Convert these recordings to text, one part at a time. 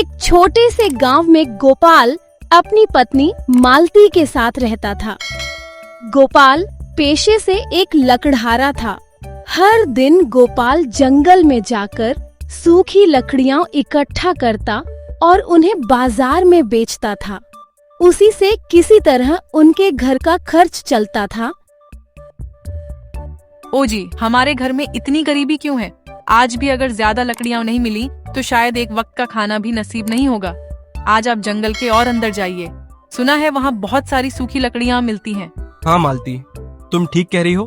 एक छोटे से गांव में गोपाल अपनी पत्नी मालती के साथ रहता था। गोपाल पेशे से एक लकड़हारा था। हर दिन गोपाल जंगल में जाकर सूखी लकड़ियां इकट्ठा करता और उन्हें बाजार में बेचता था। उसी से किसी तरह उनके घर का खर्च चलता था। ओ जी, हमारे घर में इतनी गरीबी क्यों है? आज भी अगर ज्यादा लकड़ियां नहीं मिली तो शायद एक वक्त का खाना भी नसीब नहीं होगा। आज आप जंगल के और अंदर जाइए, सुना है वहाँ बहुत सारी सूखी लकड़ियां मिलती हैं। हाँ मालती, तुम ठीक कह रही हो।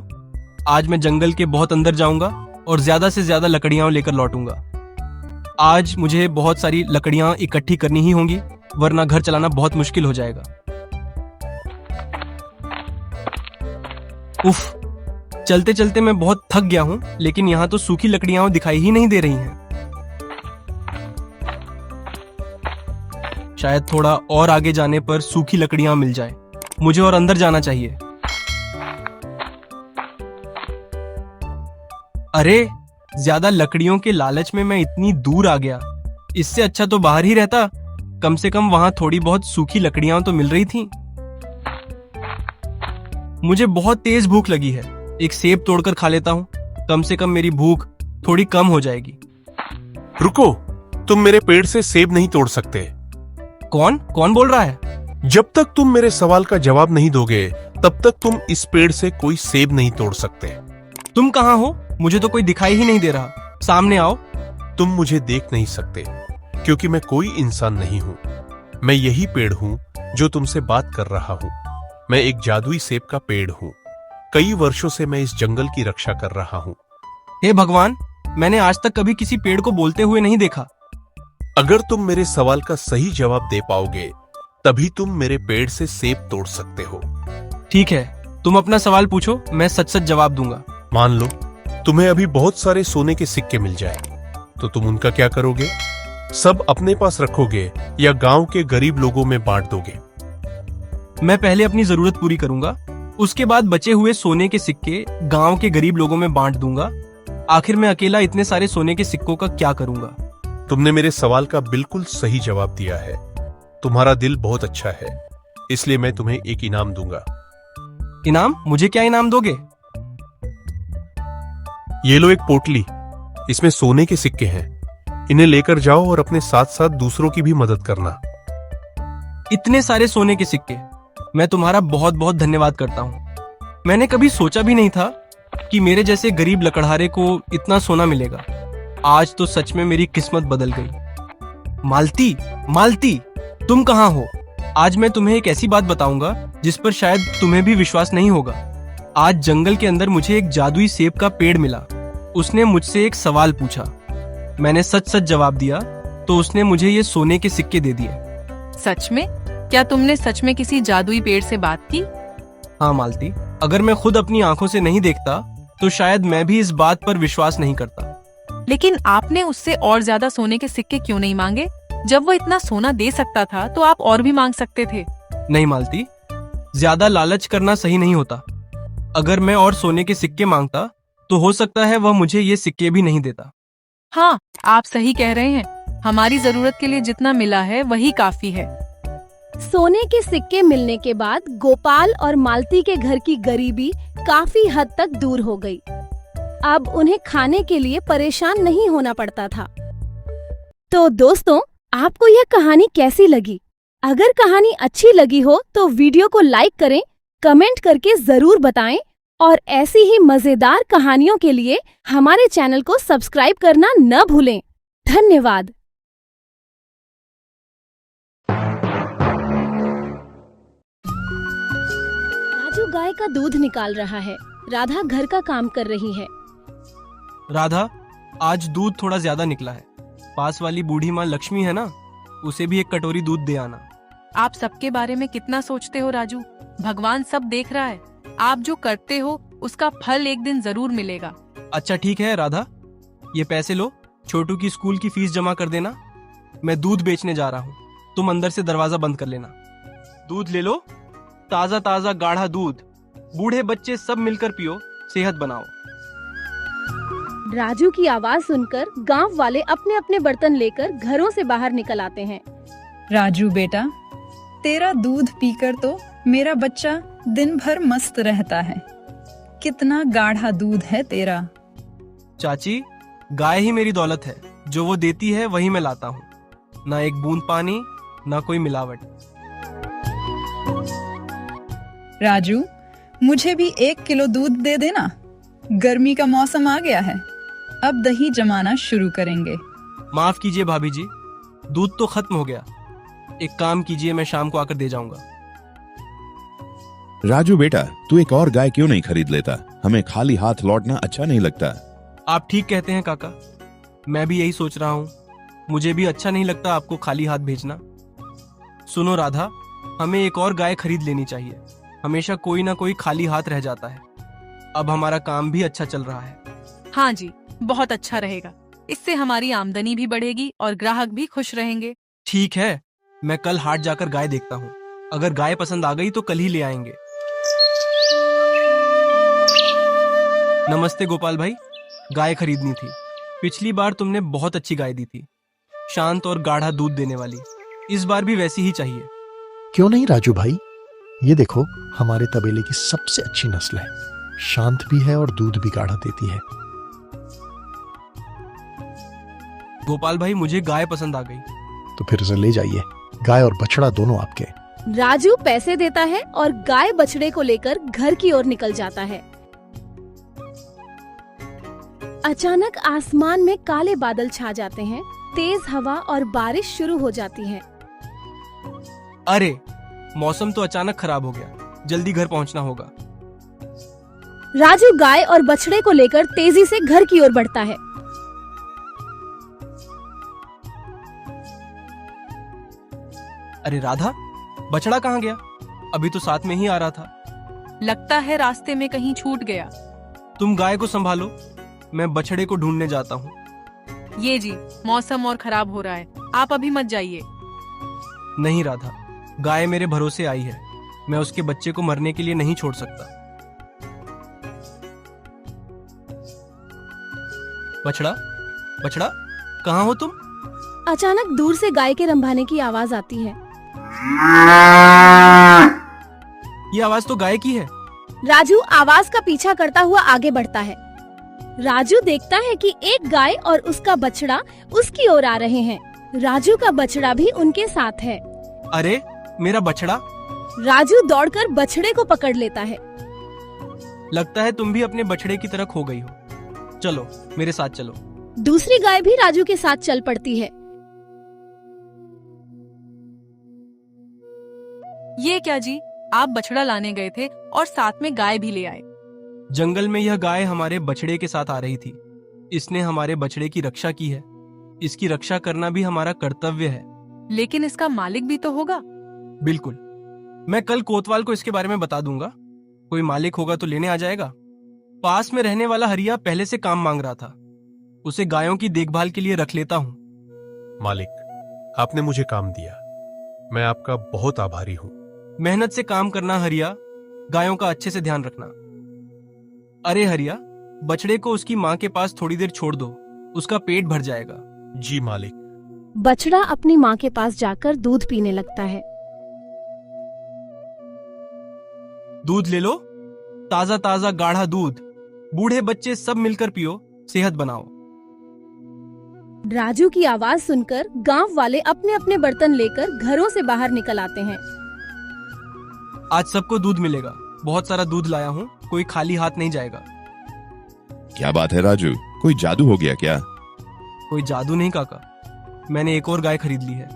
आज मैं जंगल के बहुत अंदर जाऊंगा और ज्यादा से ज्यादा लकड़ियां लेकर लौटूंगा। आज मुझे बहुत सारी लकड़ियां इकट्ठी करनी ही होंगी, वरना घर चलाना बहुत मुश्किल हो जाएगा। उफ, चलते चलते मैं बहुत थक गया हूँ, लेकिन यहाँ तो सूखी लकड़ियां दिखाई ही नहीं दे रही हैं। शायद थोड़ा और आगे जाने पर सूखी लकड़ियां मिल जाए। मुझे और अंदर जाना चाहिए। अरे, ज्यादा लकड़ियों के लालच में मैं इतनी दूर आ गया। इससे अच्छा तो बाहर ही रहता। कम से कम वहां थोड़ी बहुत सूखी लकड़ियां तो मिल रही थीं। मुझे बहुत तेज भूख लगी है। एक सेब तोड़कर खा लेता हूँ। कम से कम मेरी भूख थोड़ी कम हो जाएगी। रुको, तुम मेरे पेड़ से सेब नहीं तोड़ सकते। कौन कौन बोल रहा है? जब तक तुम मेरे सवाल का जवाब नहीं दोगे, तब तक तुम इस पेड़ से कोई सेब नहीं तोड़ सकते। तुम कहाँ हो? मुझे तो कोई दिखाई ही नहीं दे रहा। सामने आओ। तुम मुझे देख नहीं सकते क्योंकि मैं कोई इंसान नहीं हूँ। मैं यही पेड़ हूँ जो तुमसे बात कर रहा हूँ। मैं एक जादुई सेब का पेड़ हूँ। कई वर्षों से मैं इस जंगल की रक्षा कर रहा हूँ। हे भगवान, मैंने आज तक कभी किसी पेड़ को बोलते हुए नहीं देखा। अगर तुम मेरे सवाल का सही जवाब दे पाओगे, तभी तुम मेरे पेड़ से सेब तोड़ सकते हो। ठीक है, तुम अपना सवाल पूछो, मैं सच सच जवाब दूंगा। मान लो तुम्हें अभी बहुत सारे सोने के सिक्के मिल जाए, तो तुम उनका क्या करोगे? सब अपने पास रखोगे या गांव के गरीब लोगों में बांट दोगे? मैं पहले अपनी जरूरत पूरी करूंगा, उसके बाद बचे हुए सोने के सिक्के गांव के गरीब लोगों में बांट दूंगा। आखिर मैं अकेला इतने सारे सोने के सिक्कों का क्या करूंगा? तुमने मेरे सवाल का बिल्कुल सही जवाब दिया है। तुम्हारा दिल बहुत अच्छा है, इसलिए मैं तुम्हें एक इनाम दूंगा। इनाम? मुझे क्या इनाम दोगे? ये लो एक पोटली, इसमें सोने के सिक्के हैं। इन्हें लेकर जाओ और अपने साथ साथ दूसरों की भी मदद करना। इतने सारे सोने के सिक्के? मैं तुम्हारा बहुत बहुत धन्यवाद करता हूँ। मैंने कभी सोचा भी नहीं था कि मेरे जैसे गरीब लकड़हारे को इतना सोना मिलेगा। आज तो सच में मेरी किस्मत बदल गई। मालती, मालती, तुम कहाँ हो? आज मैं तुम्हें एक ऐसी बात बताऊंगा जिस पर शायद तुम्हें भी विश्वास नहीं होगा। आज जंगल के अंदर मुझे एक जादुई सेब का पेड़ मिला। उसने मुझसे एक सवाल पूछा। मैंने सच सच जवाब दिया तो उसने मुझे ये सोने के सिक्के दे दिए। सच में? क्या तुमने सच में किसी जादुई पेड़ से बात की? हाँ मालती, अगर मैं खुद अपनी आंखों से नहीं देखता तो शायद मैं भी इस बात पर विश्वास नहीं करता। लेकिन आपने उससे और ज्यादा सोने के सिक्के क्यों नहीं मांगे? जब वो इतना सोना दे सकता था तो आप और भी मांग सकते थे। नहीं मालती, ज्यादा लालच करना सही नहीं होता। अगर मैं और सोने के सिक्के मांगता तो हो सकता है वह मुझे ये सिक्के भी नहीं देता। हाँ, आप सही कह रहे हैं। हमारी जरूरत के लिए जितना मिला है वही काफी है। सोने के सिक्के मिलने के बाद गोपाल और मालती के घर की गरीबी काफी हद तक दूर हो गई। अब उन्हें खाने के लिए परेशान नहीं होना पड़ता था। तो दोस्तों, आपको यह कहानी कैसी लगी? अगर कहानी अच्छी लगी हो तो वीडियो को लाइक करें, कमेंट करके जरूर बताएं और ऐसी ही मजेदार कहानियों के लिए हमारे चैनल को सब्सक्राइब करना न भूलें। धन्यवाद। राजू गाय का दूध निकाल रहा है। राधा घर का काम कर रही है। राधा, आज दूध थोड़ा ज्यादा निकला है। पास वाली बूढ़ी माँ लक्ष्मी है ना, उसे भी एक कटोरी दूध दे आना। आप सबके बारे में कितना सोचते हो राजू? भगवान सब देख रहा है। आप जो करते हो उसका फल एक दिन जरूर मिलेगा। अच्छा ठीक है राधा, ये पैसे लो, छोटू की स्कूल की फीस जमा कर देना। मैं दूध बेचने जा रहा हूँ, तुम अंदर से दरवाजा बंद कर लेना। दूध ले लो, ताजा ताजा गाढ़ा दूध। बूढ़े बच्चे सब मिलकर पियो, सेहत बनाओ। राजू की आवाज सुनकर गांव वाले अपने अपने बर्तन लेकर घरों से बाहर निकल आते हैं। राजू बेटा, तेरा दूध पीकर तो मेरा बच्चा दिन भर मस्त रहता है। कितना गाढ़ा दूध है तेरा। चाची, गाय ही मेरी दौलत है। जो वो देती है वही मैं लाता हूँ। ना एक बूंद पानी, ना कोई मिलावट। राजू, मुझे भी 1 किलो दूध दे देना। गर्मी का मौसम आ गया है, अब दही जमाना शुरू करेंगे। माफ कीजिए भाभी जी, दूध तो खत्म हो गया। एक काम कीजिए, मैं शाम को आकर दे जाऊंगा। राजू बेटा, तू एक और गाय क्यों नहीं खरीद लेता? हमें खाली हाथ लौटना अच्छा नहीं लगता। आप ठीक कहते हैं काका, मैं भी यही सोच रहा हूँ। मुझे भी अच्छा नहीं लगता आपको खाली हाथ भेजना। सुनो राधा, हमें एक और गाय खरीद लेनी चाहिए। हमेशा कोई ना कोई खाली हाथ रह जाता है। अब हमारा काम भी अच्छा चल रहा है। हाँ जी, बहुत अच्छा रहेगा। इससे हमारी आमदनी भी बढ़ेगी और ग्राहक भी खुश रहेंगे। ठीक है, मैं कल हाट जाकर गाय देखता हूँ। अगर गाय पसंद आ गई तो कल ही ले आएंगे। नमस्ते गोपाल भाई, गाय खरीदनी थी। पिछली बार तुमने बहुत अच्छी गाय दी थी, शांत और गाढ़ा दूध देने वाली। इस बार भी वैसी ही चाहिए। क्यों नहीं राजू भाई, ये देखो, हमारे तबेले की सबसे अच्छी नस्ल है। शांत भी है और दूध भी गाढ़ा देती है। गोपाल भाई, मुझे गाय पसंद आ गई। तो फिर उसे ले जाइए। गाय और बछड़ा दोनों आपके। राजू पैसे देता है और गाय बछड़े को लेकर घर की ओर निकल जाता है। अचानक आसमान में काले बादल छा जाते हैं। तेज हवा और बारिश शुरू हो जाती है। अरे, मौसम तो अचानक खराब हो गया। जल्दी घर पहुंचना होगा। राजू गाय और बछड़े को लेकर तेजी से घर की ओर बढ़ता है। अरे राधा, बछड़ा कहाँ गया? अभी तो साथ में ही आ रहा था। लगता है रास्ते में कहीं छूट गया। तुम गाय को संभालो, मैं बछड़े को ढूंढने जाता हूँ। ये जी, मौसम और खराब हो रहा है, आप अभी मत जाइए। नहीं राधा, गाय मेरे भरोसे आई है। मैं उसके बच्चे को मरने के लिए नहीं छोड़ सकता। बछड़ा, बछड़ा, कहाँ हो तुम? अचानक दूर से गाय के रंभाने की आवाज आती है। ये आवाज तो गाय की है। राजू आवाज का पीछा करता हुआ आगे बढ़ता है। राजू देखता है कि एक गाय और उसका बछड़ा उसकी ओर आ रहे हैं। राजू का बछड़ा भी उनके साथ है। अरे, मेरा बछड़ा! राजू दौड़कर बछड़े को पकड़ लेता है। लगता है तुम भी अपने बछड़े की तरह खो गई हो। चलो, मेरे साथ चलो। दूसरी गाय भी राजू के साथ चल पड़ती है। ये क्या जी, आप बछड़ा लाने गए थे और साथ में गाय भी ले आए। जंगल में यह गाय हमारे बछड़े के साथ आ रही थी। इसने हमारे बछड़े की रक्षा की है। इसकी रक्षा करना भी हमारा कर्तव्य है। लेकिन इसका मालिक भी तो होगा। बिल्कुल, मैं कल कोतवाल को इसके बारे में बता दूंगा। कोई मालिक होगा तो लेने आ जाएगा। पास में रहने वाला हरिया पहले से काम मांग रहा था। उसे गायों की देखभाल के लिए रख लेता हूँ। मालिक, आपने मुझे काम दिया, मैं आपका बहुत आभारी हूँ। मेहनत से काम करना हरिया, गायों का अच्छे से ध्यान रखना। अरे हरिया, बछड़े को उसकी माँ के पास थोड़ी देर छोड़ दो, उसका पेट भर जाएगा। जी मालिक। बछड़ा अपनी माँ के पास जाकर दूध पीने लगता है। दूध ले लो, ताजा ताजा गाढ़ा दूध। बूढ़े बच्चे सब मिलकर पियो, सेहत बनाओ। राजू की आवाज सुनकर गांव वाले अपने अपने बर्तन लेकर घरों से बाहर निकल आते हैं। आज सबको दूध मिलेगा। बहुत सारा दूध लाया हूँ, कोई खाली हाथ नहीं जाएगा। क्या बात है राजू, कोई जादू हो गया क्या? कोई जादू नहीं काका, मैंने एक और गाय खरीद ली है।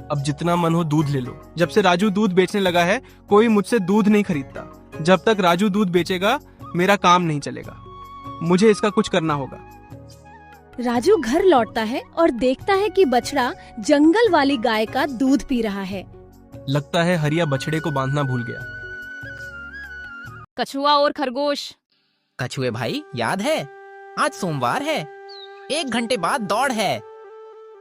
अब जितना मन हो दूध ले लो। जब से राजू दूध बेचने लगा है, कोई मुझसे दूध नहीं खरीदता। जब तक राजू दूध बेचेगा, मेरा काम नहीं चलेगा। मुझे इसका कुछ करना होगा। राजू घर लौटता है और देखता है कि बछड़ा जंगल वाली गाय का दूध पी रहा है। लगता है हरिया बछड़े को बांधना भूल गया। कछुआ और खरगोश। कछुए भाई, याद है? आज सोमवार है, 1 घंटे बाद दौड़ है।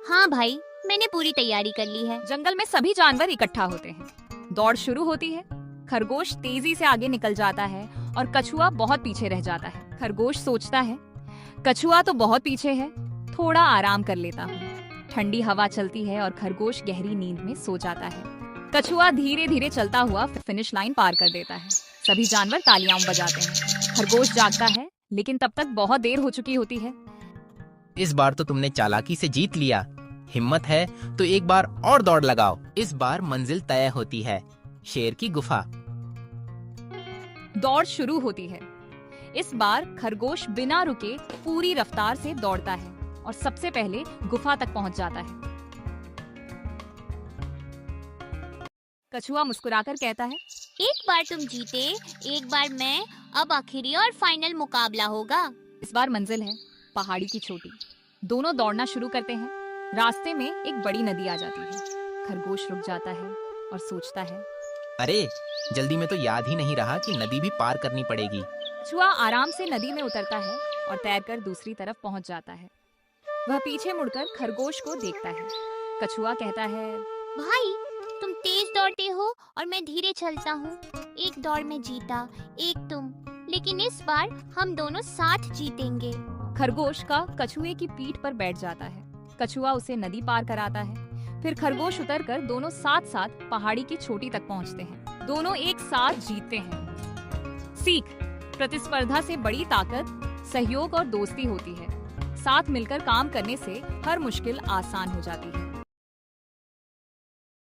हाँ भाई, मैंने पूरी तैयारी कर ली है। जंगल में सभी जानवर इकट्ठा होते हैं। दौड़ शुरू होती है। खरगोश तेजी से आगे निकल जाता है और कछुआ बहुत पीछे रह जाता है। खरगोश सोचता है, कछुआ तो बहुत पीछे है, थोड़ा आराम कर लेता हूँ। ठंडी हवा चलती है और खरगोश गहरी नींद में सो जाता है। कछुआ धीरे धीरे चलता हुआ फिनिश लाइन पार कर देता है। सभी जानवर तालियां बजाते हैं। खरगोश जागता है, लेकिन तब तक बहुत देर हो चुकी होती है। इस बार तो तुमने चालाकी से जीत लिया। हिम्मत है तो एक बार और दौड़ लगाओ। इस बार मंजिल तय होती है, शेर की गुफा। दौड़ शुरू होती है। इस बार खरगोश बिना रुके पूरी रफ्तार से दौड़ता है और सबसे पहले गुफा तक पहुंच जाता है। कछुआ मुस्कुराकर कहता है, एक बार तुम जीते, एक बार मैं, अब आखिरी और फाइनल मुकाबला होगा। इस बार मंजिल है पहाड़ी की चोटी। दोनों दौड़ना शुरू करते हैं। रास्ते में एक बड़ी नदी आ जाती है। खरगोश रुक जाता है और सोचता है, अरे जल्दी में तो याद ही नहीं रहा कि नदी भी पार करनी पड़ेगी। कछुआ आराम से नदी में उतरता है और तैरकर दूसरी तरफ पहुंच जाता है। वह पीछे मुड़कर खरगोश को देखता है। कछुआ कहता है, भाई तुम तेज दौड़ते हो और मैं धीरे चलता हूँ। एक दौड़ में जीता, एक तुम, लेकिन इस बार हम दोनों साथ जीतेंगे। खरगोश का कछुए की पीठ पर बैठ जाता है। कछुआ उसे नदी पार कराता है। फिर खरगोश उतरकर दोनों साथ साथ पहाड़ी की चोटी तक पहुंचते हैं। दोनों एक साथ जीतते हैं। सीख: प्रतिस्पर्धा से बड़ी ताकत सहयोग और दोस्ती होती है। साथ मिलकर काम करने से हर मुश्किल आसान हो जाती है।